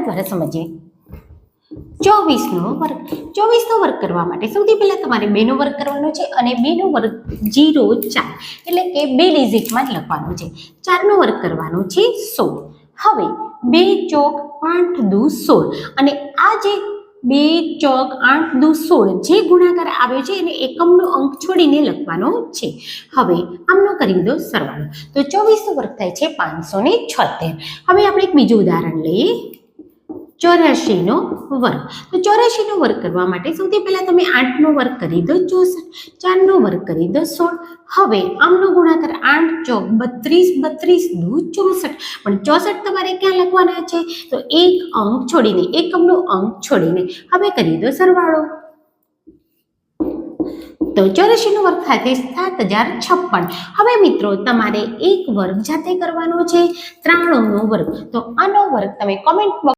દ્વારા સમજીએ 24નો વર્ગ 24નો વર્ગ કરવા માટે સૌથી પહેલા તમારે 2નો વર્ગ કરવાનો છે અને 2નો વર્ગ 0 4 એટલે કે 2 ડિજિટમાં જ લખવાનો છે. 4નો વર્ગ કરવાનો છે 16. હવે 2 ચોક 8 દુ 16 અને આ જે 2 ચોક 8 દુ 16 જે ગુણાકાર આવ્યો છે એને એકમનો અંક છોડીને લખવાનો છે. હવે આમનો કરી દો સરવાળો. તો 24નો વર્ગ થાય છે 576. હવે આપણે એક બીજું ઉદાહરણ લઈએ 84નો વર્ગ. તો 84નો વર્ગ કરવા માટે સૌથી પહેલા તમે 8નો વર્ગ કરી દો 64, 4નો વર્ગ કરી દો 16. હવે આમનો ગુણાકાર 8 ચોક 32, 32 દુ 64. પણ 64 તમારે ક્યાં લખવાના છે? તો એક અંક છોડીને, એકમનો અંક છોડીને. હવે કરી દો સરવાળો. તો 84નો વર્ગ થાય 7056. હવે મિત્રો તમારે એક વર્ગ જાતે કરવાનો છે 93નો વર્ગ. તો આનો વર્ગ તમે કોમેન્ટ